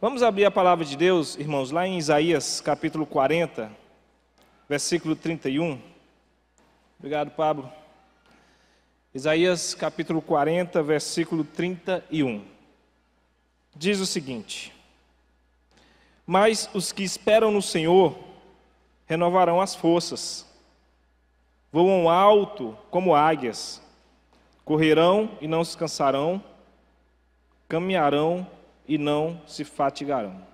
Vamos abrir a palavra de Deus, irmãos, lá em Isaías capítulo 40, versículo 31. Obrigado, Pablo. Isaías capítulo 40, versículo 31. Diz o seguinte: Mas os que esperam no Senhor renovarão as forças, voam alto como águias, correrão e não se cansarão, caminharão e não se fatigarão.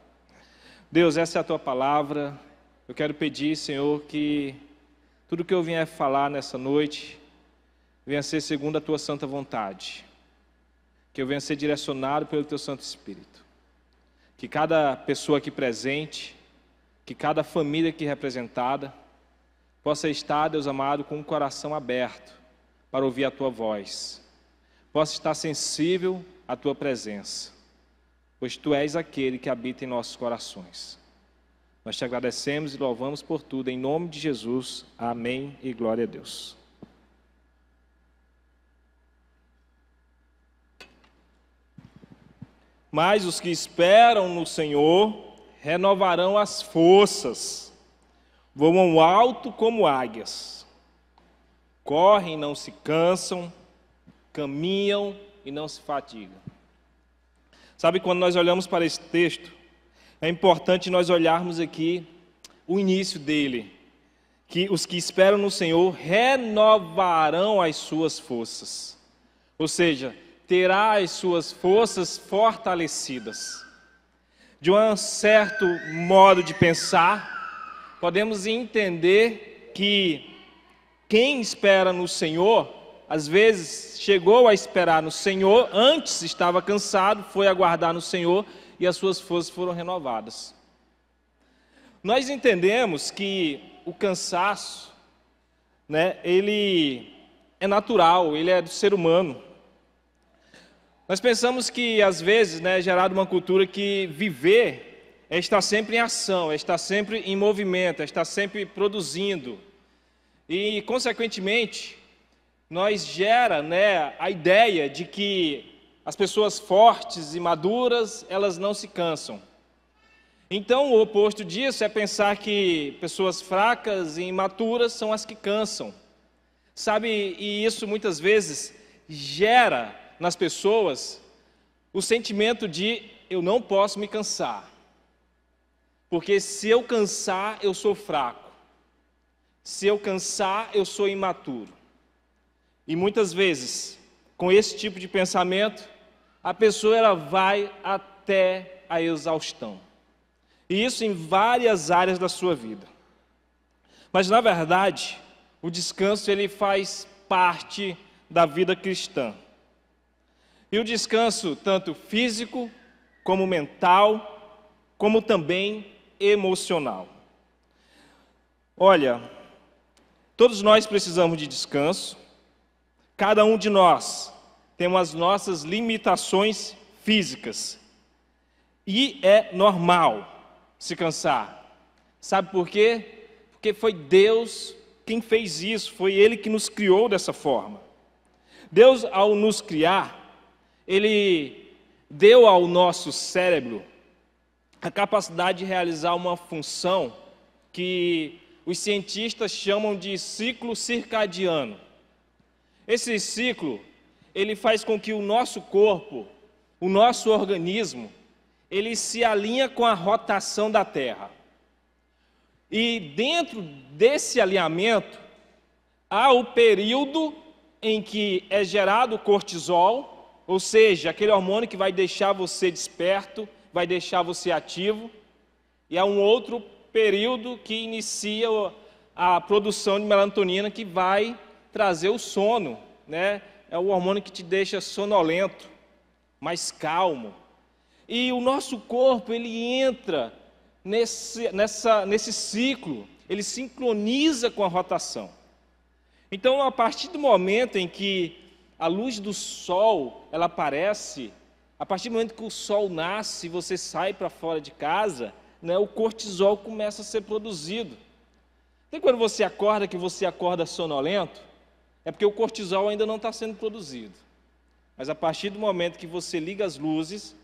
Deus, essa é a Tua palavra. Eu quero pedir, Senhor, que tudo que eu vier falar nessa noite venha ser segundo a Tua santa vontade, que eu venha ser direcionado pelo Teu Santo Espírito, que cada pessoa aqui presente, que cada família aqui representada possa estar, Deus amado, com o coração aberto para ouvir a Tua voz, possa estar sensível à Tua presença, pois Tu és aquele que habita em nossos corações. Nós Te agradecemos e louvamos por tudo, em nome de Jesus. Amém e glória a Deus. Mas os que esperam no Senhor renovarão as forças, voam alto como águias, correm e não se cansam, caminham e não se fatigam. Sabe, quando nós olhamos para esse texto, é importante nós olharmos aqui o início dele, que os que esperam no Senhor renovarão as suas forças, ou seja, terá as suas forças fortalecidas. De um certo modo de pensar, podemos entender que quem espera no Senhor, às vezes chegou a esperar no Senhor, antes estava cansado, foi aguardar no Senhor e as suas forças foram renovadas. Nós entendemos que o cansaço, ele é natural, ele é do ser humano. Nós pensamos que, às vezes, é gerado uma cultura que viver é estar sempre em ação, é estar sempre em movimento, é estar sempre produzindo. E, consequentemente, nós gera a ideia de que as pessoas fortes e maduras, elas não se cansam. Então, o oposto disso é pensar que pessoas fracas e imaturas são as que cansam. Sabe, e isso muitas vezes gera nas pessoas o sentimento de eu não posso me cansar, porque se eu cansar eu sou fraco, se eu cansar eu sou imaturo. E muitas vezes, com esse tipo de pensamento, a pessoa ela vai até a exaustão, e isso em várias áreas da sua vida. Mas na verdade, o descanso ele faz parte da vida cristã. E o descanso, tanto físico, como mental, como também emocional. Olha, todos nós precisamos de descanso. Cada um de nós tem as nossas limitações físicas. E é normal se cansar. Sabe por quê? Porque foi Deus quem fez isso, foi Ele que nos criou dessa forma. Deus, ao nos criar, Ele deu ao nosso cérebro a capacidade de realizar uma função que os cientistas chamam de ciclo circadiano. Esse ciclo, ele faz com que o nosso corpo, o nosso organismo, ele se alinha com a rotação da Terra. E dentro desse alinhamento, há o período em que é gerado o cortisol, ou seja, aquele hormônio que vai deixar você desperto, vai deixar você ativo, e há um outro período que inicia a produção de melatonina, que vai trazer o sono, É o hormônio que te deixa sonolento, mais calmo. E o nosso corpo, ele entra nesse ciclo, ele sincroniza com a rotação. Então, a partir do momento em que a luz do sol, ela aparece, a partir do momento que o sol nasce e você sai para fora de casa, o cortisol começa a ser produzido. Tem quando você acorda, que você acorda sonolento? É porque o cortisol ainda não está sendo produzido. Mas a partir do momento que você liga as luzes,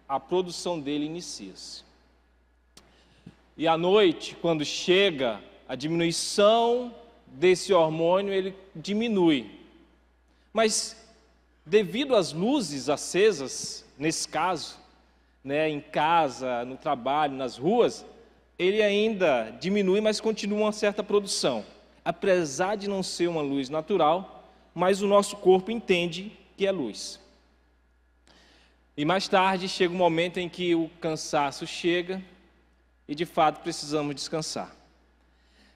a produção dele inicia-se. E à noite, quando chega, a diminuição desse hormônio, ele diminui. Mas, devido às luzes acesas, nesse caso, né, em casa, no trabalho, nas ruas, ele ainda diminui, mas continua uma certa produção. Apesar de não ser uma luz natural, mas o nosso corpo entende que é luz. E mais tarde chega um momento em que o cansaço chega e de fato precisamos descansar.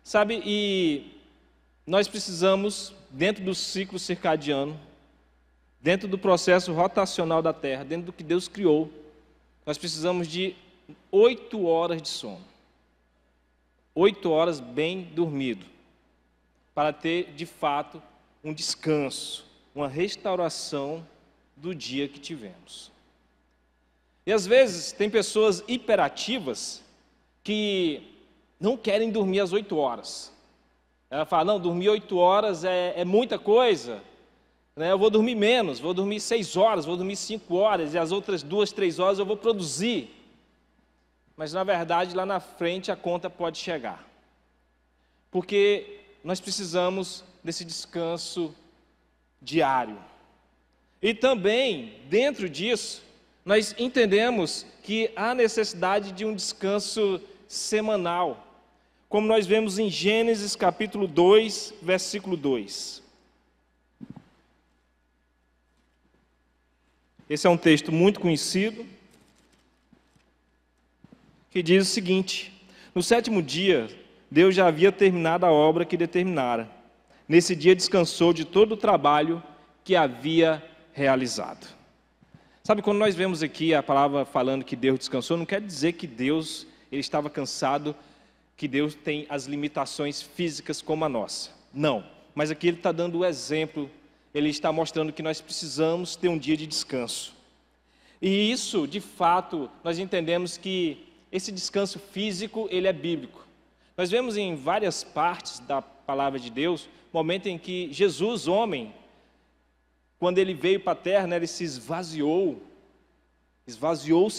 Sabe, e nós precisamos, dentro do ciclo circadiano, dentro do processo rotacional da Terra, dentro do que Deus criou, nós precisamos de 8 horas de sono. 8 horas bem dormido, para ter de fato um descanso, uma restauração do dia que tivemos. E às vezes tem pessoas hiperativas que não querem dormir às 8 horas. Ela fala, não, dormir 8 horas é muita coisa, né? Eu vou dormir menos, vou dormir 6 horas, vou dormir 5 horas, e as outras 2, 3 horas eu vou produzir. Mas na verdade lá na frente a conta pode chegar. Porque nós precisamos desse descanso diário. E também, dentro disso, nós entendemos que há necessidade de um descanso semanal, como nós vemos em Gênesis capítulo 2, versículo 2. Esse é um texto muito conhecido, que diz o seguinte: no 7º dia, Deus já havia terminado a obra que determinara. Nesse dia descansou de todo o trabalho que havia realizado. Sabe, quando nós vemos aqui a palavra falando que Deus descansou, não quer dizer que Deus ele estava cansado, que Deus tem as limitações físicas como a nossa. Não, mas aqui ele está dando o exemplo, ele está mostrando que nós precisamos ter um dia de descanso. E isso, de fato, nós entendemos que esse descanso físico, ele é bíblico. Nós vemos em várias partes da palavra de Deus, momento em que Jesus, homem, quando ele veio para a terra, né, ele se esvaziou-se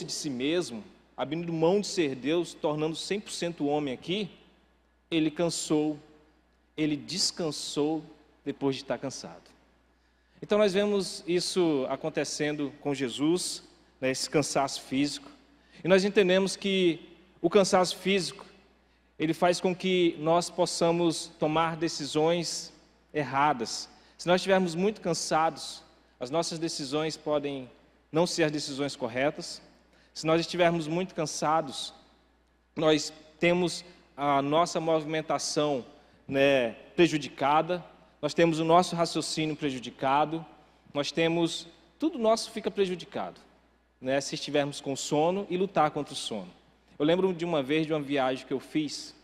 de si mesmo, abrindo mão de ser Deus, tornando 100% homem aqui, ele cansou, ele descansou depois de estar cansado. Então nós vemos isso acontecendo com Jesus, né, esse cansaço físico, e nós entendemos que o cansaço físico, ele faz com que nós possamos tomar decisões erradas. Se nós estivermos muito cansados, as nossas decisões podem não ser as decisões corretas. Se nós estivermos muito cansados, nós temos a nossa movimentação, né, prejudicada, nós temos o nosso raciocínio prejudicado, tudo nosso fica prejudicado, né, se estivermos com sono e lutar contra o sono. Eu lembro de uma vez de uma viagem que eu fiz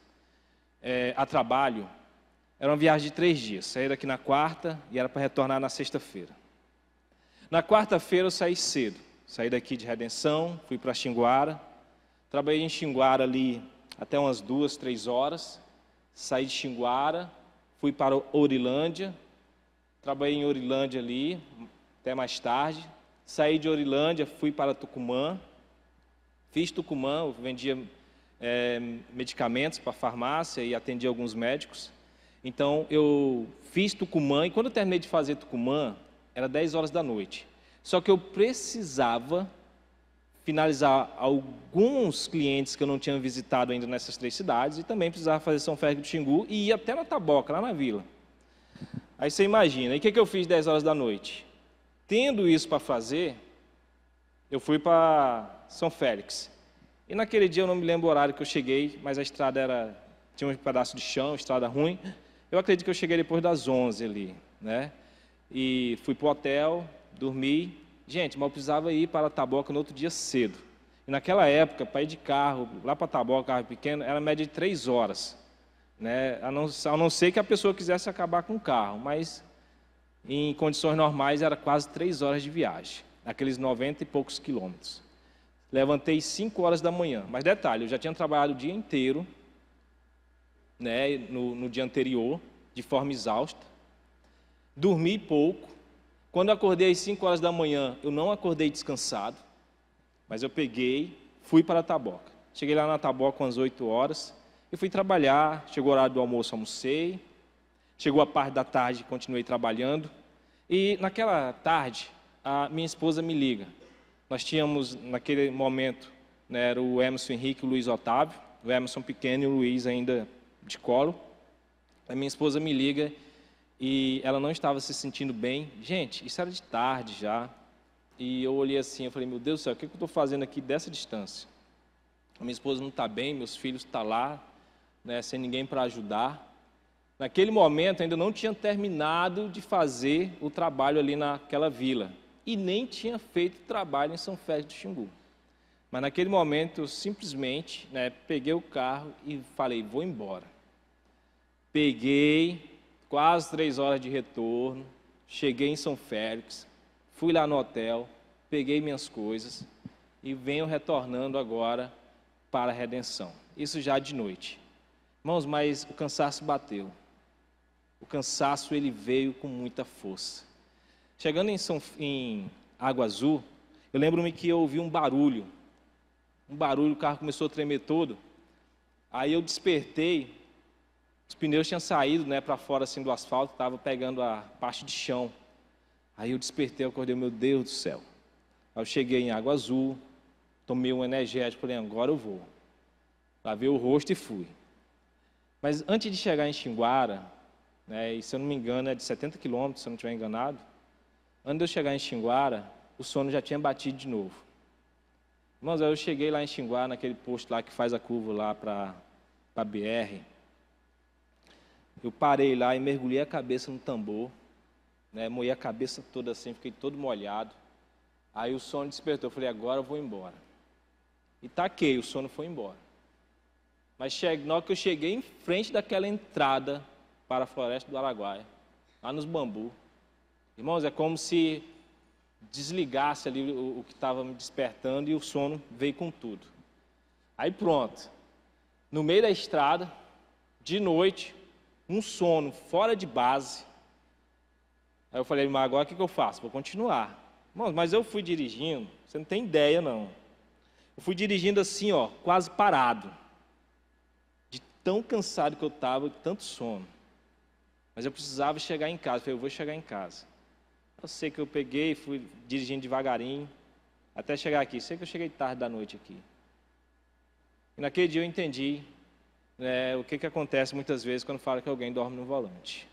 a trabalho. Era uma viagem de 3 dias, saí daqui na quarta e era para retornar na sexta-feira. Na quarta-feira eu saí cedo, saí daqui de Redenção, fui para Xinguara, trabalhei em Xinguara ali até umas 2, 3 horas, saí de Xinguara, fui para Ourilândia, trabalhei em Ourilândia ali até mais tarde, saí de Ourilândia, fui para Tucumã, fiz Tucumã, eu vendia medicamentos para a farmácia e atendia alguns médicos. Então, eu fiz Tucumã, e quando eu terminei de fazer Tucumã, era 10 horas da noite. Só que eu precisava finalizar alguns clientes que eu não tinha visitado ainda nessas 3 cidades, e também precisava fazer São Félix do Xingu, e ir até na Taboca, lá na vila. Aí você imagina, e o que eu fiz 10 horas da noite? Tendo isso para fazer, eu fui para São Félix. E naquele dia eu não me lembro o horário que eu cheguei, mas a estrada tinha um pedaço de chão, estrada ruim. Eu acredito que eu cheguei depois das 11 ali, né? E fui para o hotel, dormi. Gente, mas eu precisava ir para a Taboca no outro dia cedo. E naquela época, para ir de carro, lá para a Taboca, carro pequeno, era média de 3 horas. Né? A não ser que a pessoa quisesse acabar com o carro, mas em condições normais era quase 3 horas de viagem, aqueles 90 e poucos quilômetros. Levantei 5 horas da manhã, mas detalhe, eu já tinha trabalhado o dia inteiro, né, no dia anterior, de forma exausta, dormi pouco. Quando eu acordei às 5 horas da manhã, eu não acordei descansado, Mas eu peguei, fui para a Taboca. Cheguei lá na Taboca umas 8 horas, eu fui trabalhar, chegou o horário do almoço, almocei, chegou a parte da tarde, continuei trabalhando, e naquela tarde, a minha esposa me liga. Nós tínhamos, naquele momento, né, era o Emerson Henrique e o Luiz Otávio, o Emerson pequeno e o Luiz ainda de colo. A minha esposa me liga e ela não estava se sentindo bem. Gente, isso era de tarde já. E eu olhei assim, eu falei, meu Deus do céu, o que eu estou fazendo aqui dessa distância? A minha esposa não está bem, meus filhos estão lá, né, sem ninguém para ajudar. Naquele momento ainda não tinha terminado de fazer o trabalho ali naquela vila. E nem tinha feito trabalho em São Félix do Xingu. Mas naquele momento eu simplesmente, né, peguei o carro e falei, vou embora. Peguei, quase 3 horas de retorno, cheguei em São Félix, fui lá no hotel, peguei minhas coisas e venho retornando agora para a Redenção. Isso já de noite. Irmãos, mas o cansaço bateu. O cansaço ele veio com muita força. Chegando em Água Azul, eu lembro-me que eu ouvi um barulho, o carro começou a tremer todo. Aí eu despertei, os pneus tinham saído, né, para fora assim do asfalto, estava pegando a parte de chão. Aí eu despertei, eu acordei, meu Deus do céu. Aí eu cheguei em Água Azul, tomei um energético, falei, agora eu vou. Lavei o rosto e fui. Mas antes de chegar em Xinguara, né, e se eu não me engano é de 70 quilômetros, se eu não estiver enganado, antes de eu chegar em Xinguara, o sono já tinha batido de novo. Irmãos, aí eu cheguei lá em Xinguara, naquele posto lá que faz a curva lá para a BR. Eu parei lá e mergulhei a cabeça no tambor, né, moí a cabeça toda assim, fiquei todo molhado. Aí o sono despertou, eu falei, agora eu vou embora. E taquei, o sono foi embora. Mas na hora que eu cheguei em frente daquela entrada para a Floresta do Araguaia, lá nos bambus, irmãos, é como se desligasse ali o que estava me despertando e o sono veio com tudo. Aí pronto, no meio da estrada, de noite, um sono fora de base. Aí eu falei, mas agora o que eu faço? Vou continuar. Irmãos, mas eu fui dirigindo, você não tem ideia não. Eu fui dirigindo assim, ó, quase parado. De tão cansado que eu estava, de tanto sono. Mas eu precisava chegar em casa, eu falei, eu vou chegar em casa. Eu sei que eu peguei, fui dirigindo devagarinho, até chegar aqui. Sei que eu cheguei tarde da noite aqui. E naquele dia eu entendi, né, o que acontece muitas vezes quando fala que alguém dorme no volante.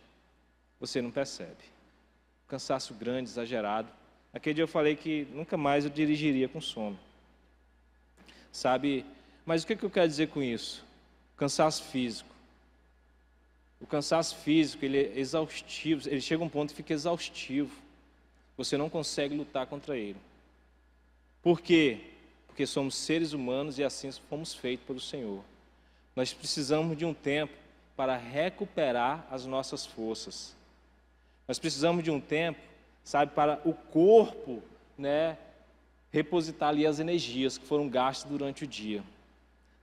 Você não percebe. Cansaço grande, exagerado. Naquele dia eu falei que nunca mais eu dirigiria com sono. Sabe? Mas o que eu quero dizer com isso? Cansaço físico. O cansaço físico, ele é exaustivo, ele chega a um ponto e fica exaustivo. Você não consegue lutar contra ele. Por quê? Porque somos seres humanos e assim fomos feitos pelo Senhor. Nós precisamos de um tempo para recuperar as nossas forças. Nós precisamos de um tempo, sabe, para o corpo, né, repositar ali as energias que foram gastas durante o dia.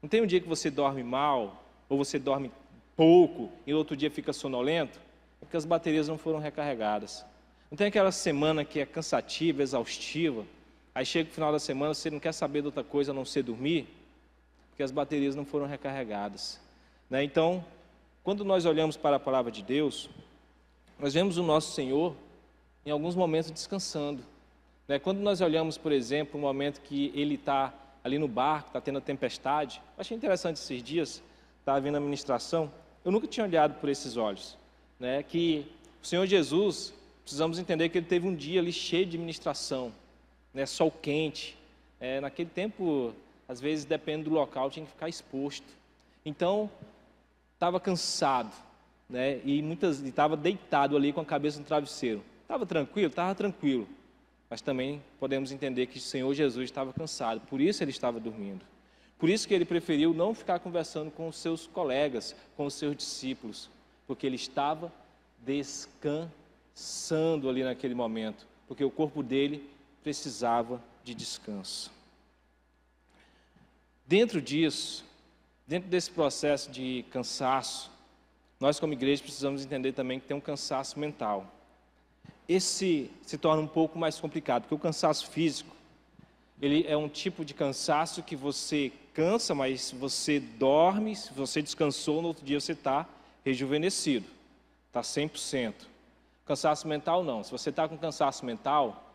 Não tem um dia que você dorme mal, ou você dorme pouco, e no outro dia fica sonolento? É porque as baterias não foram recarregadas. Não tem aquela semana que é cansativa, exaustiva, aí chega o final da semana, você não quer saber de outra coisa a não ser dormir, porque as baterias não foram recarregadas. Né? Então, quando nós olhamos para a palavra de Deus, nós vemos o nosso Senhor em alguns momentos descansando. Né? Quando nós olhamos, por exemplo, um momento que Ele está ali no barco, está tendo a tempestade, eu achei interessante esses dias, estava vendo a ministração, eu nunca tinha olhado por esses olhos, né? Que o Senhor Jesus, precisamos entender que Ele teve um dia ali cheio de ministração, né? Sol quente, naquele tempo, às vezes, depende do local, tinha que ficar exposto. Então, estava cansado, né? E estava deitado ali com a cabeça no travesseiro. Estava tranquilo? Estava tranquilo. Mas também podemos entender que o Senhor Jesus estava cansado, por isso Ele estava dormindo. Por isso que Ele preferiu não ficar conversando com os seus colegas, com os seus discípulos, porque Ele estava descansando ali naquele momento, porque o corpo dele precisava de descanso. Dentro disso, dentro desse processo de cansaço, nós como igreja precisamos entender também que tem um cansaço mental. Esse se torna um pouco mais complicado, porque o cansaço físico, Ele é um tipo de cansaço que você cansa, mas você dorme, se você descansou, no outro dia você está rejuvenescido, está 100%. Cansaço mental não. Se você está com cansaço mental,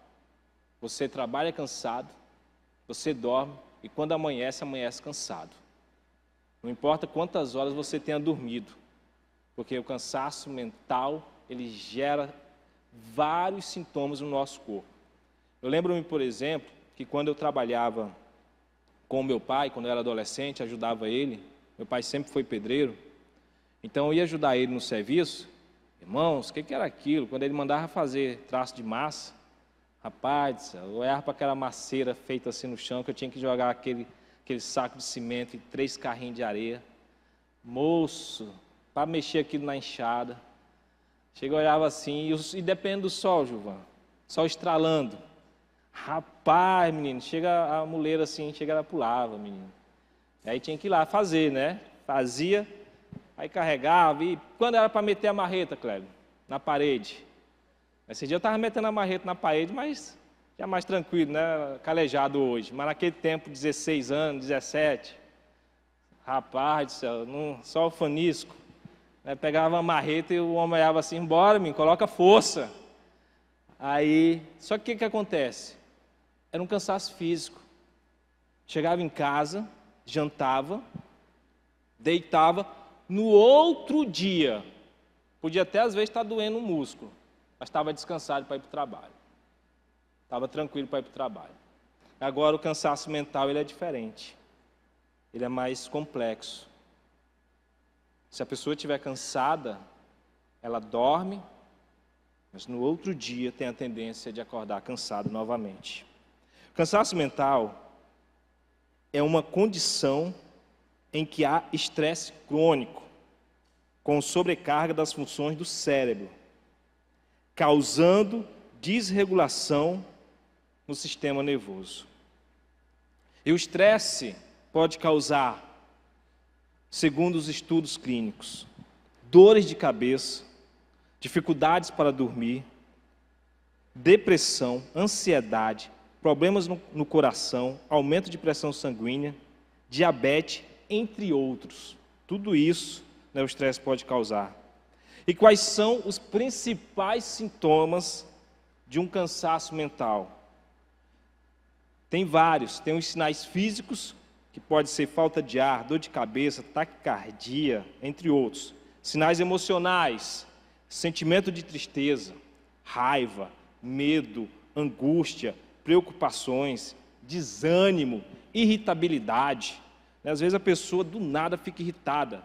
você trabalha cansado, você dorme e quando amanhece, amanhece cansado. Não importa quantas horas você tenha dormido, porque o cansaço mental, ele gera vários sintomas no nosso corpo. Eu lembro-me, por exemplo, que quando eu trabalhava com o meu pai, quando eu era adolescente, ajudava ele, meu pai sempre foi pedreiro, então eu ia ajudar ele no serviço. Irmãos, o que era aquilo? Quando ele mandava fazer traço de massa, rapaz, eu olhava para aquela masseira feita assim no chão, que eu tinha que jogar aquele saco de cimento e 3 carrinhos de areia. Moço, para mexer aquilo na enxada. Chega, olhava assim, e depende do sol, Gilvan, sol estralando. Rapaz, menino, chega a muleira assim, chega, ela pulava, menino. Aí tinha que ir lá fazer, né? Fazia, aí carregava, e quando era para meter a marreta, Clébio, na parede. Esse dia eu estava metendo a marreta na parede, mas já mais tranquilo, né? Calejado hoje. Mas naquele tempo, 16 anos, 17, rapaz do céu, só o fanisco. Né? Pegava a marreta e o homem olhava assim, bora, menino, coloca força. Aí, só que o que acontece? Era um cansaço físico. Chegava em casa, jantava, deitava, no outro dia, podia até às vezes estar doendo um músculo, mas estava descansado para ir para o trabalho. Estava tranquilo para ir para o trabalho. Agora o cansaço mental ele é diferente. Ele é mais complexo. Se a pessoa estiver cansada, ela dorme, mas no outro dia tem a tendência de acordar cansado novamente. O cansaço mental é uma condição em que há estresse crônico, com sobrecarga das funções do cérebro, causando desregulação no sistema nervoso. E o estresse pode causar, segundo os estudos clínicos, dores de cabeça, dificuldades para dormir, depressão, ansiedade, problemas no coração, aumento de pressão sanguínea, diabetes, entre outros. Tudo isso, né, o estresse pode causar. E quais são os principais sintomas de um cansaço mental? Tem vários. Tem os sinais físicos, que pode ser falta de ar, dor de cabeça, taquicardia, entre outros. Sinais emocionais, sentimento de tristeza, raiva, medo, angústia, preocupações, desânimo, irritabilidade. Às vezes a pessoa do nada fica irritada,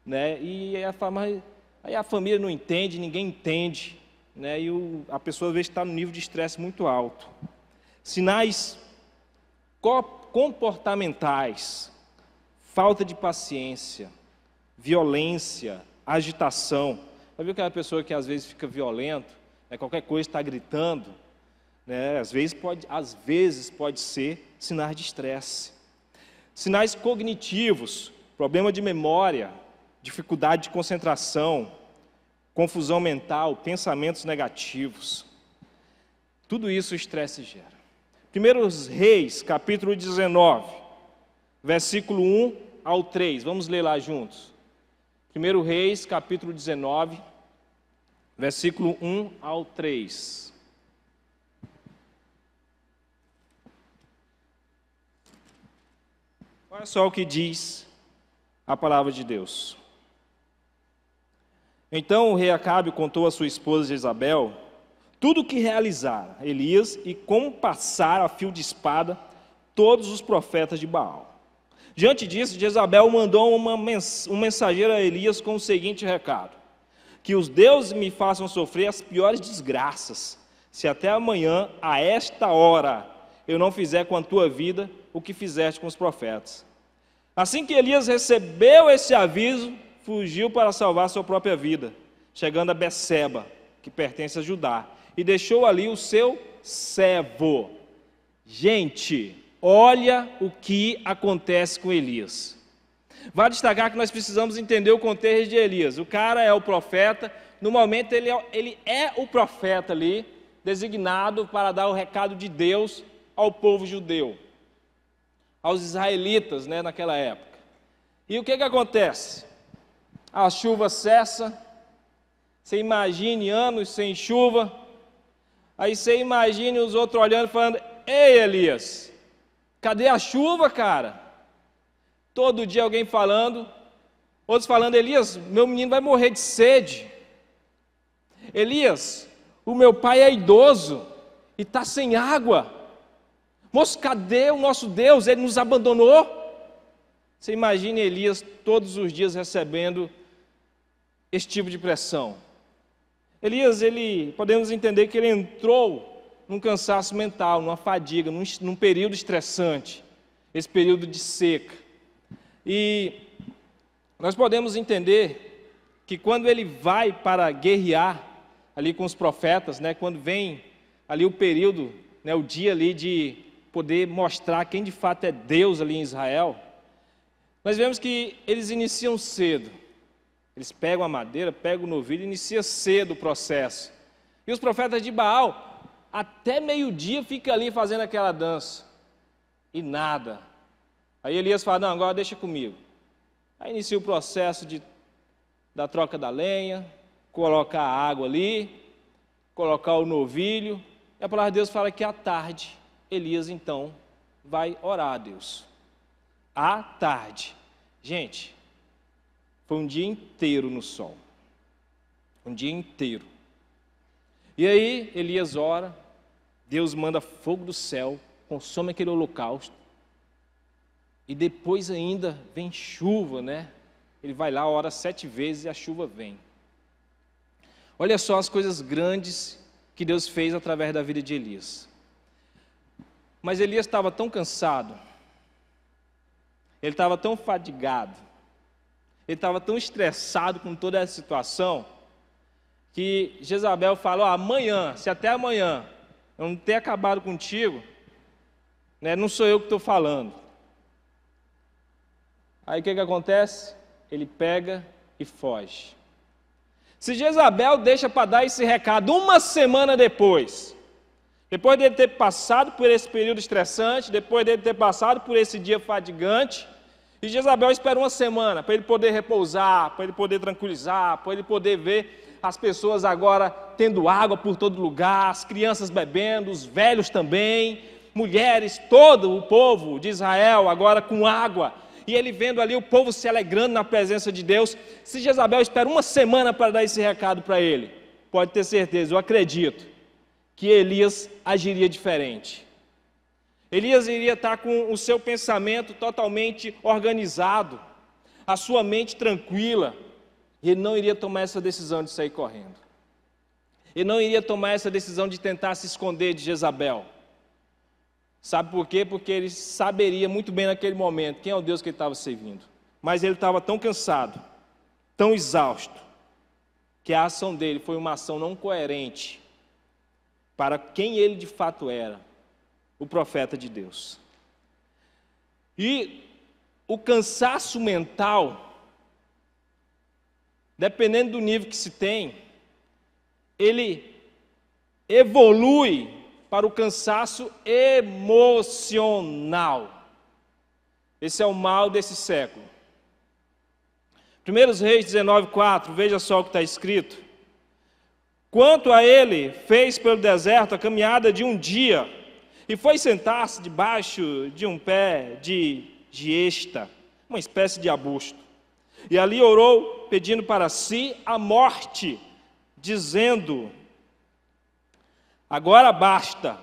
né? E aí a família não entende, ninguém entende, né? E a pessoa às vezes está no nível de estresse muito alto. Sinais comportamentais, falta de paciência, violência, agitação. Já viu aquela pessoa que às vezes fica violento, né? Qualquer coisa está gritando? Né? Às vezes pode ser sinais de estresse. Sinais cognitivos, problema de memória, dificuldade de concentração, confusão mental, pensamentos negativos. Tudo isso o estresse gera. 1 Reis, capítulo 19, versículo 1 ao 3. Vamos ler lá juntos. 1 Reis, capítulo 19, versículo 1 ao 3. Olha só o que diz a palavra de Deus. Então o rei Acabe contou a sua esposa Jezabel tudo o que realizara Elias e como passara a fio de espada todos os profetas de Baal. Diante disso, Jezabel mandou um mensageiro a Elias com o seguinte recado: que os deuses me façam sofrer as piores desgraças, se até amanhã, a esta hora, eu não fizer com a tua vida o que fizeste com os profetas. Assim que Elias recebeu esse aviso, fugiu para salvar sua própria vida, chegando a Beceba, que pertence a Judá, e deixou ali o seu servo. Gente, olha o que acontece com Elias. Vale destacar que nós precisamos entender o contexto de Elias. O cara é o profeta, no momento ele é o profeta ali, designado para dar o recado de Deus ao povo judeu. aos israelitas, né, naquela época. E o que acontece? A chuva cessa, você imagine anos sem chuva, aí você imagine os outros olhando e falando: ei, Elias, cadê a chuva, cara? Todo dia alguém falando, outros falando: Elias, meu menino vai morrer de sede. Elias, o meu pai é idoso e está sem água. Moço, cadê o nosso Deus? Ele nos abandonou. Você imagine Elias todos os dias recebendo esse tipo de pressão. Elias, podemos entender que ele entrou num cansaço mental, numa fadiga, num período estressante, esse período de seca. E nós podemos entender que quando ele vai para guerrear ali com os profetas, né, quando vem ali o período, né, o dia ali de poder mostrar quem de fato é Deus ali em Israel, nós vemos que eles iniciam cedo. Eles pegam a madeira, pegam o novilho e iniciam cedo o processo. E os profetas de Baal, até meio-dia, ficam ali fazendo aquela dança. E nada. Aí Elias fala: não, agora deixa comigo. Aí inicia o processo da troca da lenha, colocar a água ali, colocar o novilho. E a palavra de Deus fala que à tarde, Elias então vai orar a Deus. À tarde. Gente, foi um dia inteiro no sol. Um dia inteiro. E aí Elias ora, Deus manda fogo do céu, consome aquele holocausto. E depois ainda vem chuva, né? Ele vai lá, ora 7 vezes e a chuva vem. Olha só as coisas grandes que Deus fez através da vida de Elias. Mas Elias estava tão cansado, ele estava tão fadigado, ele estava tão estressado com toda essa situação, que Jezabel falou: amanhã, se até amanhã eu não ter acabado contigo, né, não sou eu que estou falando. Aí o que acontece? Ele pega e foge. Se Jezabel deixa para dar esse recado uma semana depois dele ter passado por esse período estressante, depois dele ter passado por esse dia fadigante, e Jezabel espera uma semana para ele poder repousar, para ele poder tranquilizar, para ele poder ver as pessoas agora tendo água por todo lugar, as crianças bebendo, os velhos também, mulheres, todo o povo de Israel agora com água, e ele vendo ali o povo se alegrando na presença de Deus. Se Jezabel espera uma semana para dar esse recado para ele, pode ter certeza, eu acredito, que Elias agiria diferente. Elias iria estar com o seu pensamento totalmente organizado, a sua mente tranquila, e ele não iria tomar essa decisão de sair correndo. Ele não iria tomar essa decisão de tentar se esconder de Jezabel. Sabe por quê? Porque ele saberia muito bem naquele momento quem é o Deus que ele estava servindo. Mas ele estava tão cansado, tão exausto, que a ação dele foi uma ação não coerente para quem ele de fato era, o profeta de Deus. E o cansaço mental, dependendo do nível que se tem, ele evolui para o cansaço emocional. Esse é o mal desse século. 1 Reis 19:4, veja só o que está escrito. Quanto a ele, fez pelo deserto a caminhada de um dia, e foi sentar-se debaixo de um pé de giesta, uma espécie de arbusto. E ali orou, pedindo para si a morte, dizendo: agora basta,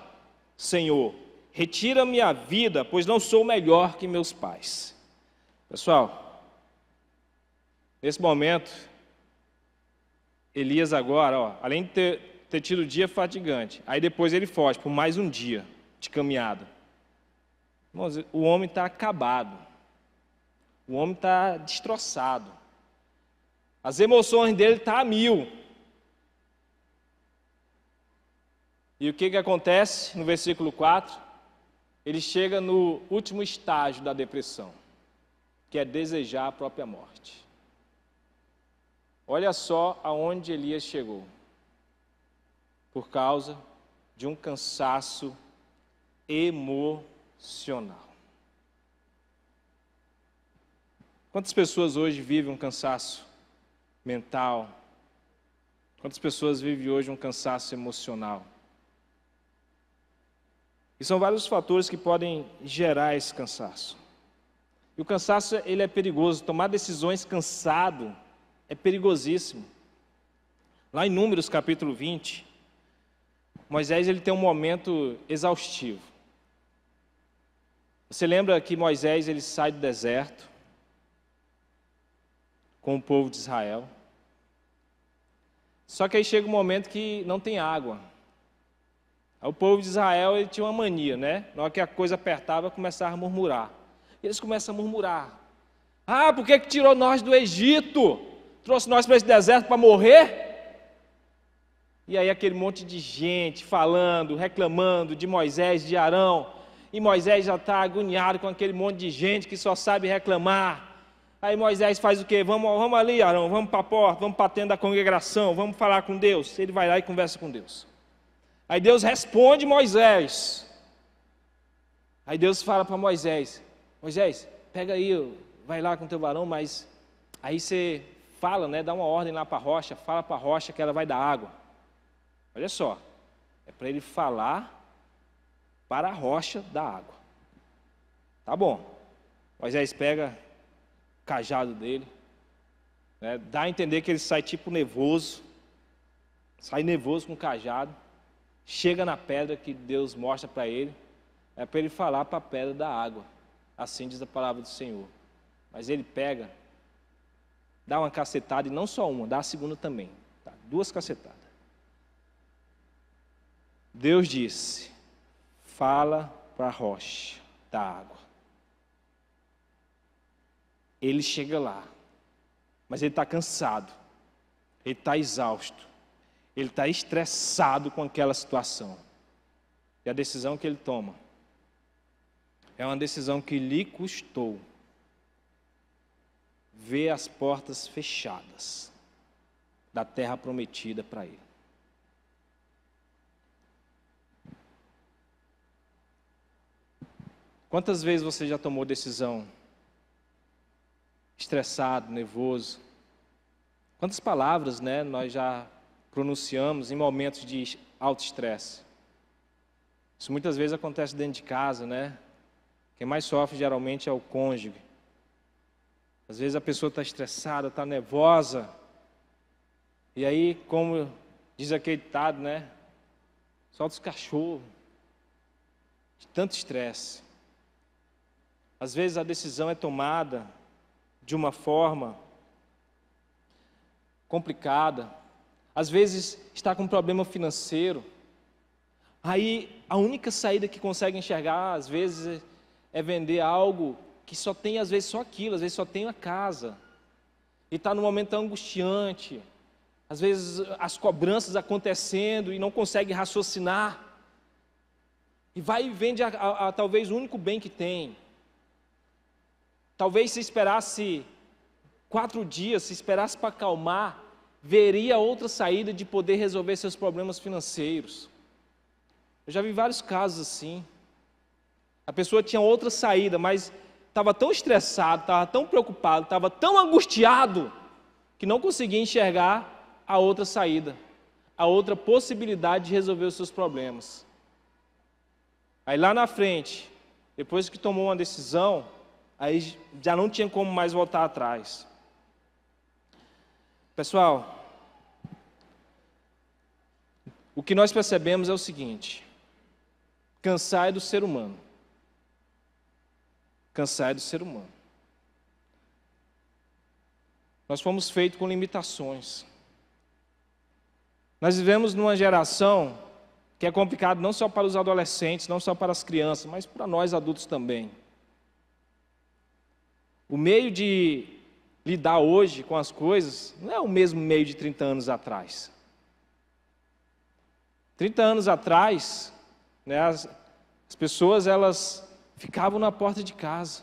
Senhor, retira-me a vida, pois não sou melhor que meus pais. Pessoal, nesse momento, Elias agora, além de ter tido o dia fatigante, aí depois ele foge por mais um dia de caminhada. Irmãos, o homem está acabado, o homem está destroçado, as emoções dele estão a mil. E o que acontece no versículo 4? Ele chega no último estágio da depressão, que é desejar a própria morte. Olha só aonde Elias chegou, por causa de um cansaço emocional. Quantas pessoas hoje vivem um cansaço mental? Quantas pessoas vivem hoje um cansaço emocional? E são vários fatores que podem gerar esse cansaço. E o cansaço, ele é perigoso. Tomar decisões cansado é perigosíssimo. Lá em Números, capítulo 20, Moisés ele tem um momento exaustivo. Você lembra que Moisés ele sai do deserto com o povo de Israel. Só que aí chega um momento que não tem água. Aí o povo de Israel ele tinha uma mania, né? Na hora que a coisa apertava, começava a murmurar. E eles começam a murmurar. Ah, por que tirou nós do Egito? Trouxe nós para esse deserto para morrer? E aí aquele monte de gente falando, reclamando de Moisés, de Arão. E Moisés já está agoniado com aquele monte de gente que só sabe reclamar. Aí Moisés faz o quê? Vamos ali, Arão, vamos para a porta, vamos para a tenda da congregação, vamos falar com Deus. Ele vai lá e conversa com Deus. Aí Deus responde Moisés. Aí Deus fala para Moisés, Moisés, pega aí, vai lá com o teu varão, mas aí você fala, né, dá uma ordem lá para a rocha, fala para a rocha que ela vai dar água. Olha só, é para ele falar para a rocha dar água. Tá bom. Moisés pega o cajado dele, né, dá a entender que ele sai tipo nervoso, sai nervoso com o cajado, chega na pedra que Deus mostra para ele, é para ele falar para a pedra da água, assim diz a palavra do Senhor. Mas ele pega, dá uma cacetada, e não só uma, dá a segunda também, tá? 2 cacetadas. Deus disse, fala para a rocha da água. Ele chega lá, mas ele está cansado, ele está exausto, ele está estressado com aquela situação. E a decisão que ele toma é uma decisão que lhe custou ver as portas fechadas da terra prometida para ele. Quantas vezes você já tomou decisão estressado, nervoso? Quantas palavras, né, nós já pronunciamos em momentos de alto estresse? Isso muitas vezes acontece dentro de casa, né? Quem mais sofre geralmente é o cônjuge. Às vezes a pessoa está estressada, está nervosa. E aí, como diz aquele ditado, né? Solta os cachorros. De tanto estresse. Às vezes a decisão é tomada de uma forma complicada. Às vezes está com um problema financeiro. Aí a única saída que consegue enxergar, às vezes, é vender algo que só tem, às vezes, só aquilo, às vezes só tem a casa. E está num momento angustiante. Às vezes as cobranças acontecendo e não consegue raciocinar. E vai e vende talvez o único bem que tem. Talvez se esperasse 4 dias, se esperasse para acalmar, veria outra saída de poder resolver seus problemas financeiros. Eu já vi vários casos assim. A pessoa tinha outra saída, mas estava tão estressado, estava tão preocupado, estava tão angustiado, que não conseguia enxergar a outra saída, a outra possibilidade de resolver os seus problemas. Aí lá na frente, depois que tomou uma decisão, aí já não tinha como mais voltar atrás. Pessoal, o que nós percebemos é o seguinte: cansar é do ser humano. Cansar é do ser humano. Nós fomos feitos com limitações. Nós vivemos numa geração que é complicado não só para os adolescentes, não só para as crianças, mas para nós adultos também. O meio de lidar hoje com as coisas não é o mesmo meio de 30 anos atrás. 30 anos atrás, né, as pessoas elas ficavam na porta de casa.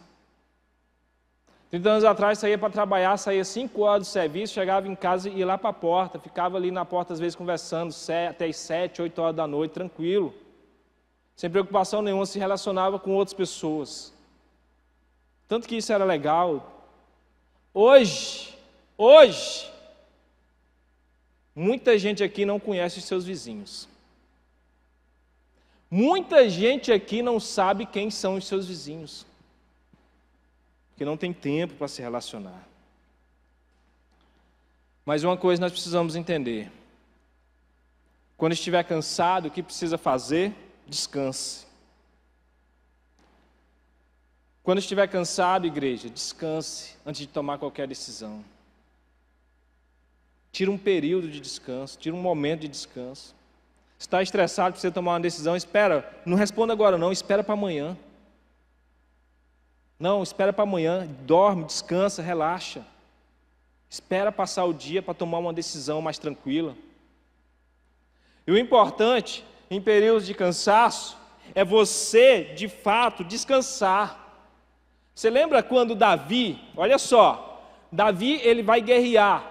30 anos atrás saía para trabalhar, saía 5 horas do serviço, chegava em casa e ia lá para a porta, ficava ali na porta às vezes conversando até as 7, 8 horas da noite, tranquilo. Sem preocupação nenhuma, se relacionava com outras pessoas. Tanto que isso era legal, Hoje, muita gente aqui não conhece os seus vizinhos. Muita gente aqui não sabe quem são os seus vizinhos, porque não tem tempo para se relacionar. Mas uma coisa nós precisamos entender: quando estiver cansado, o que precisa fazer? Descanse. Quando estiver cansado, igreja, descanse antes de tomar qualquer decisão. Tira um período de descanso, tira um momento de descanso. Se está estressado, precisa tomar uma decisão, espera, não responda agora não, espera para amanhã. Não, espera para amanhã, dorme, descansa, relaxa. Espera passar o dia para tomar uma decisão mais tranquila. E o importante, em períodos de cansaço, é você, de fato, descansar. Você lembra quando Davi, olha só, Davi ele vai guerrear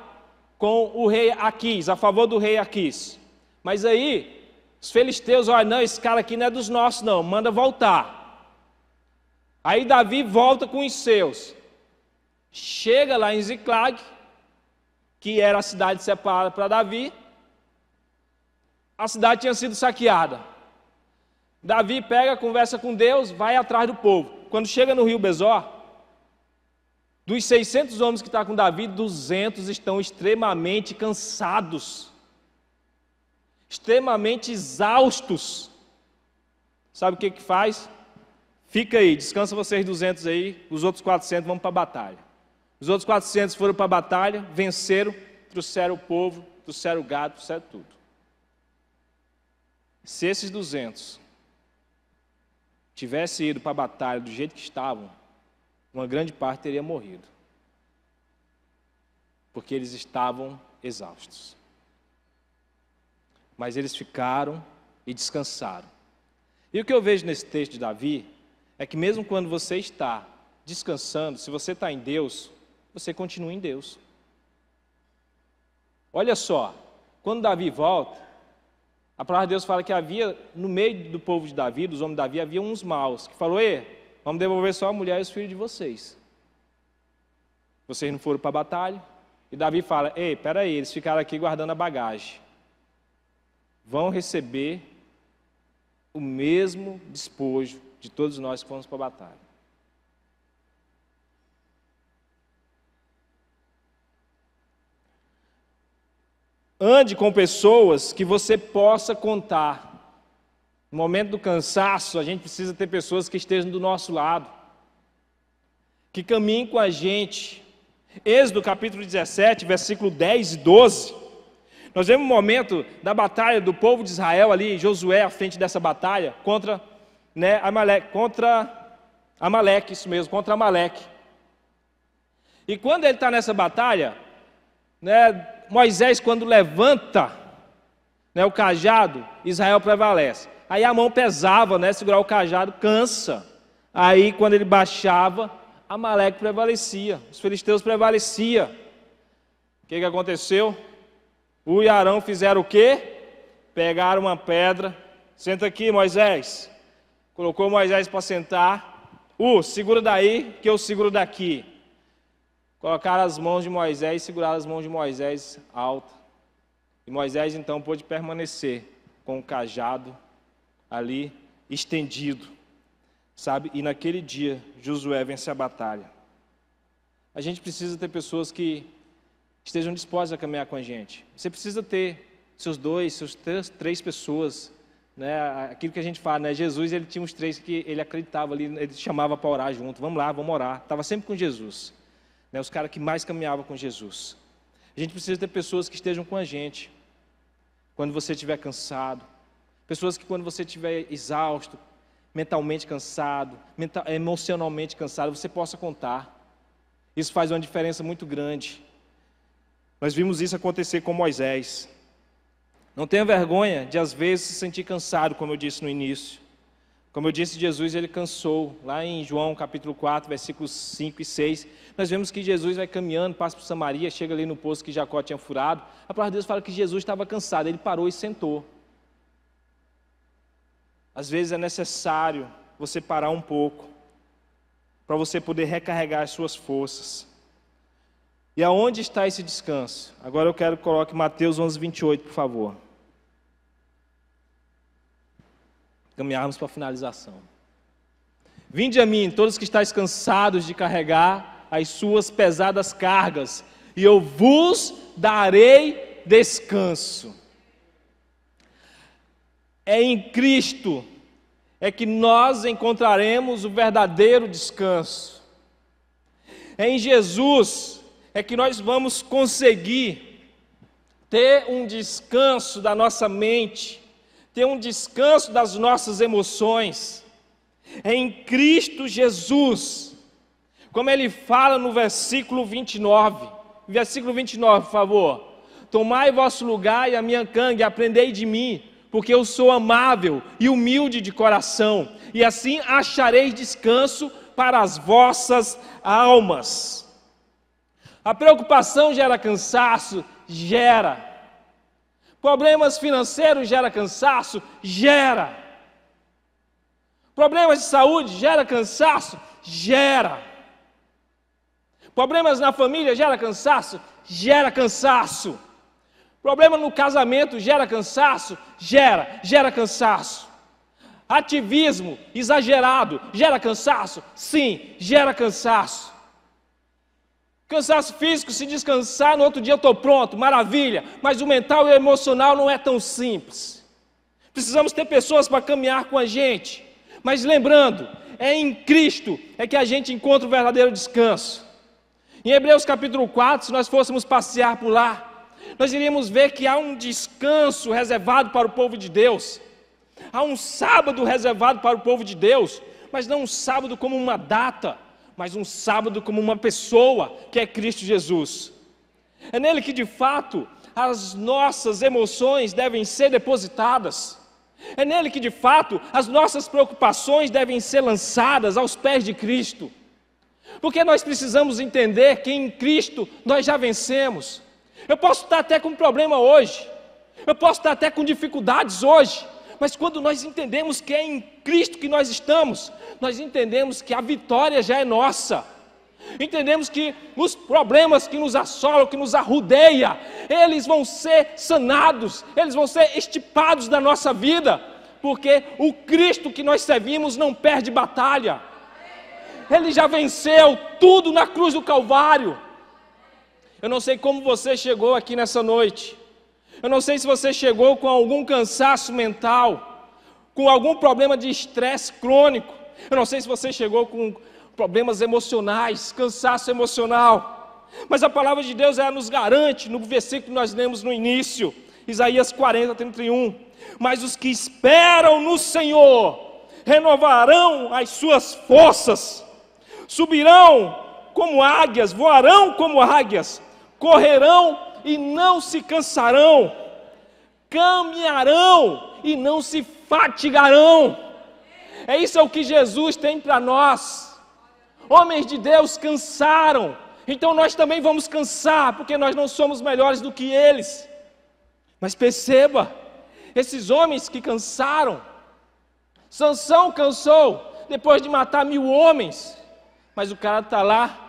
com o rei Aquis, a favor do rei Aquis. Mas aí, os filisteus, olha, não, esse cara aqui não é dos nossos não, manda voltar. Aí Davi volta com os seus. Chega lá em Ziclag, que era a cidade separada para Davi. A cidade tinha sido saqueada. Davi pega, conversa com Deus, vai atrás do povo. Quando chega no rio Besor, dos 600 homens que estão com Davi, 200 estão extremamente cansados, extremamente exaustos. Sabe o que faz? Fica aí, descansa vocês 200 aí, os outros 400 vão para a batalha. Os outros 400 foram para a batalha, venceram, trouxeram o povo, trouxeram o gado, trouxeram tudo. Se esses 200 tivessem ido para a batalha do jeito que estavam, uma grande parte teria morrido, porque eles estavam exaustos. Mas eles ficaram e descansaram. E o que eu vejo nesse texto de Davi é que mesmo quando você está descansando, se você está em Deus, você continua em Deus. Olha só, quando Davi volta, a palavra de Deus fala que havia, no meio do povo de Davi, dos homens de Davi, havia uns maus, que falou: vamos devolver só a mulher e os filhos de vocês. Vocês não foram para a batalha. E Davi fala: peraí, eles ficaram aqui guardando a bagagem. Vão receber o mesmo despojo de todos nós que fomos para a batalha. Ande com pessoas que você possa contar. No momento do cansaço, a gente precisa ter pessoas que estejam do nosso lado, que caminhem com a gente. Êxodo capítulo 17, versículo 10 e 12. Nós vemos um momento da batalha do povo de Israel ali, Josué à frente dessa batalha, contra Amaleque, isso mesmo, contra Amaleque. E quando ele está nessa batalha, Moisés, quando levanta o cajado, Israel prevalece. Aí a mão pesava, segurar o cajado, cansa. Aí quando ele baixava, Amaleque prevalecia, os filisteus prevaleciam. O que aconteceu? O e Arão fizeram o quê? Pegaram uma pedra. Senta aqui, Moisés. Colocou Moisés para sentar. Segura daí, que eu seguro daqui. Colocaram as mãos de Moisés e seguraram as mãos de Moisés alta. E Moisés então pôde permanecer com o cajado ali estendido. Sabe? E naquele dia, Josué vence a batalha. A gente precisa ter pessoas que estejam dispostas a caminhar com a gente. Você precisa ter seus três pessoas, aquilo que a gente fala, Jesus, ele tinha uns 3 que ele acreditava ali, ele chamava para orar junto. Vamos lá, vamos orar. Estava sempre com Jesus. Os caras que mais caminhavam com Jesus. A gente precisa ter pessoas que estejam com a gente quando você estiver cansado. Pessoas que quando você estiver exausto, mentalmente cansado, emocionalmente cansado, você possa contar. Isso faz uma diferença muito grande. Nós vimos isso acontecer com Moisés. Não tenha vergonha de às vezes se sentir cansado, como eu disse no início. Como eu disse, Jesus ele cansou. Lá em João capítulo 4, versículos 5 e 6, nós vemos que Jesus vai caminhando, passa por Samaria, chega ali no poço que Jacó tinha furado. A palavra de Deus fala que Jesus estava cansado, ele parou e sentou. Às vezes é necessário você parar um pouco, para você poder recarregar as suas forças. E aonde está esse descanso? Agora eu quero que coloque Mateus 11:28, por favor. Caminharmos para a finalização. Vinde a mim, todos que estáis cansados de carregar as suas pesadas cargas, e eu vos darei descanso. É em Cristo é que nós encontraremos o verdadeiro descanso. É em Jesus é que nós vamos conseguir ter um descanso da nossa mente, ter um descanso das nossas emoções. É em Cristo Jesus, como ele fala no versículo 29. Versículo 29, por favor. Tomai vosso lugar e a minha canga, e aprendei de mim, porque eu sou amável e humilde de coração, e assim achareis descanso para as vossas almas. A preocupação gera cansaço? Gera. Problemas financeiros gera cansaço? Gera. Problemas de saúde gera cansaço? Gera. Problemas na família gera cansaço? Gera cansaço. Problema no casamento gera cansaço? Gera cansaço. Ativismo exagerado gera cansaço? Sim, gera cansaço. Cansaço físico, se descansar, no outro dia eu estou pronto, maravilha. Mas o mental e o emocional não é tão simples. Precisamos ter pessoas para caminhar com a gente. Mas lembrando, é em Cristo é que a gente encontra o verdadeiro descanso. Em Hebreus capítulo 4, se nós fôssemos passear por lá, nós iríamos ver que há um descanso reservado para o povo de Deus. Há um sábado reservado para o povo de Deus, mas não um sábado como uma data, mas um sábado como uma pessoa, que é Cristo Jesus. É nele que de fato as nossas emoções devem ser depositadas. É nele que de fato as nossas preocupações devem ser lançadas aos pés de Cristo. Porque nós precisamos entender que em Cristo nós já vencemos. Eu posso estar até com problema hoje, eu posso estar até com dificuldades hoje, mas quando nós entendemos que é em Cristo que nós estamos, nós entendemos que a vitória já é nossa. Entendemos que os problemas que nos assolam, que nos arrudeia, eles vão ser sanados, eles vão ser extirpados da nossa vida, porque o Cristo que nós servimos não perde batalha. Ele já venceu tudo na cruz do Calvário. Eu não sei como você chegou aqui nessa noite. Eu não sei se você chegou com algum cansaço mental, com algum problema de estresse crônico. Eu não sei se você chegou com problemas emocionais, cansaço emocional. Mas a palavra de Deus ela nos garante, no versículo que nós lemos no início, Isaías 40:31. Mas os que esperam no Senhor renovarão as suas forças, subirão como águias, voarão como águias, correrão e não se cansarão, caminharão e não se fatigarão. É isso o que Jesus tem para nós. Homens de Deus cansaram, então nós também vamos cansar, porque nós não somos melhores do que eles. Mas perceba, esses homens que cansaram, Sansão cansou, depois de matar 1000 homens, mas o cara está lá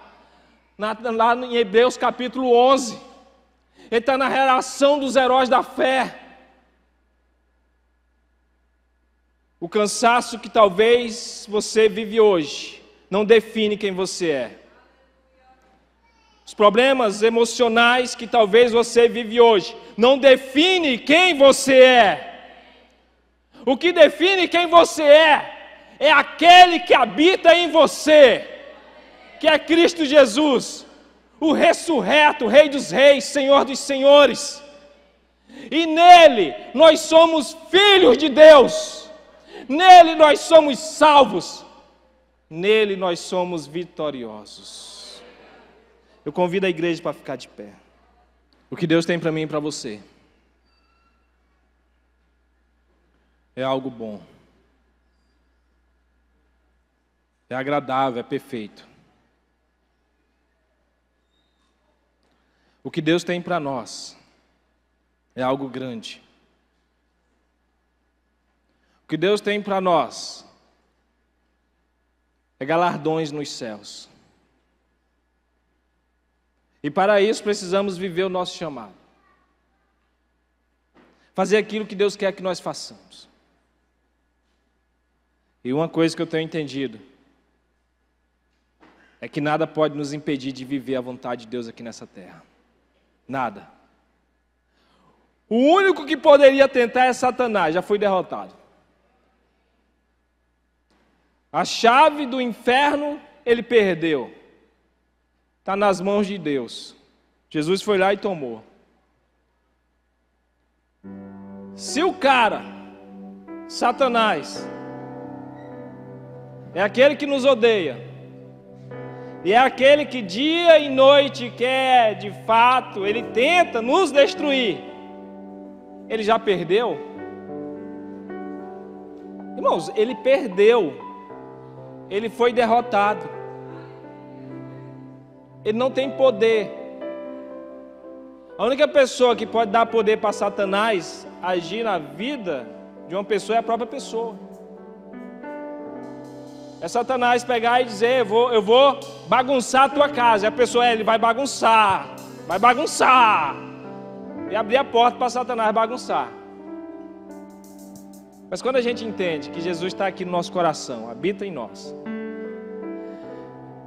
em Hebreus capítulo 11, ele está na relação dos heróis da fé. O cansaço que talvez você vive hoje não define quem você é. Os problemas emocionais que talvez você vive hoje não define quem você é. O que define quem você é aquele que habita em você, que é Cristo Jesus, o ressurreto, Rei dos reis, Senhor dos senhores. E nele nós somos filhos de Deus, nele nós somos salvos, nele nós somos vitoriosos. Eu convido a igreja para ficar de pé. O que Deus tem para mim e para você é algo bom, é agradável, é perfeito. O que Deus tem para nós é algo grande. O que Deus tem para nós é galardões nos céus. E para isso precisamos viver o nosso chamado. Fazer aquilo que Deus quer que nós façamos. E uma coisa que eu tenho entendido é que nada pode nos impedir de viver a vontade de Deus aqui nessa terra. Nada. O único que poderia tentar é Satanás, já foi derrotado. A chave do inferno ele perdeu. Está nas mãos de Deus. Jesus foi lá e tomou. Se o cara, Satanás, é aquele que nos odeia, e é aquele que dia e noite quer, de fato, ele tenta nos destruir, ele já perdeu? Irmãos, ele perdeu. Ele foi derrotado. Ele não tem poder. A única pessoa que pode dar poder para Satanás agir na vida de uma pessoa é a própria pessoa. É Satanás pegar e dizer, eu vou bagunçar a tua casa. E a pessoa, ele vai bagunçar. E abrir a porta para Satanás bagunçar. Mas quando a gente entende que Jesus está aqui no nosso coração, habita em nós,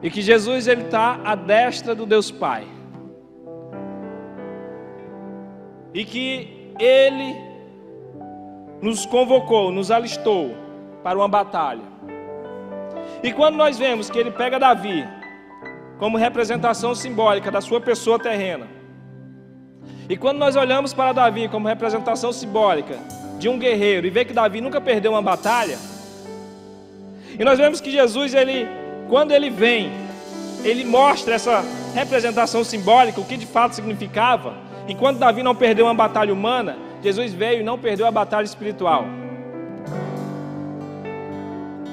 e que Jesus ele está à destra do Deus Pai, e que Ele nos convocou, nos alistou para uma batalha. E quando nós vemos que Ele pega Davi como representação simbólica da sua pessoa terrena, e quando nós olhamos para Davi como representação simbólica de um guerreiro, e vê que Davi nunca perdeu uma batalha, e nós vemos que Jesus, quando ele vem, ele mostra essa representação simbólica, o que de fato significava. Enquanto Davi não perdeu uma batalha humana, Jesus veio e não perdeu a batalha espiritual.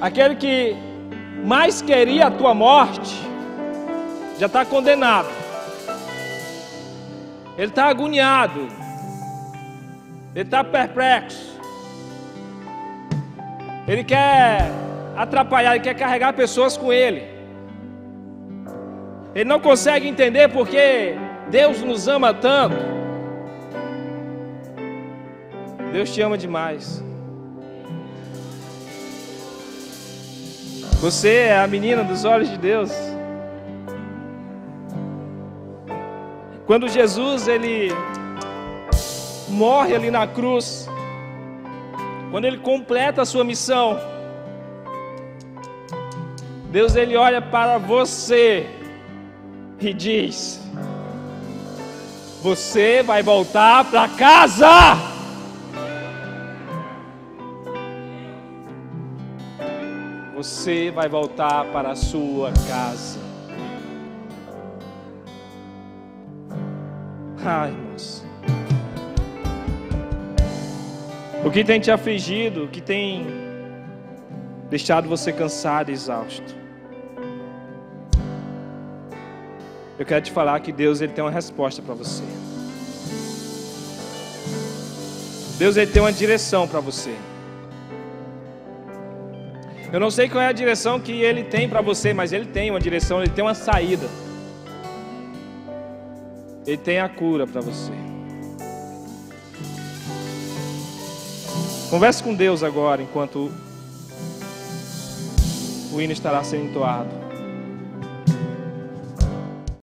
Aquele que mais queria a tua morte, já está condenado. Ele está agoniado. Ele está perplexo. Ele quer atrapalhar, ele quer carregar pessoas com ele. Ele não consegue entender porque Deus nos ama tanto. Deus te ama demais. Você é a menina dos olhos de Deus. Quando Jesus ele morre ali na cruz, quando ele completa a sua missão, Deus ele olha para você e diz: você vai voltar para casa. Você vai voltar para a sua casa. Ai, irmãos, o que tem te afligido, o que tem deixado você cansado e exausto? Eu quero te falar que Deus ele tem uma resposta para você. Deus ele tem uma direção para você. Eu não sei qual é a direção que Ele tem para você, mas Ele tem uma direção, Ele tem uma saída. Ele tem a cura para você. Converse com Deus agora, enquanto o hino estará sendo entoado.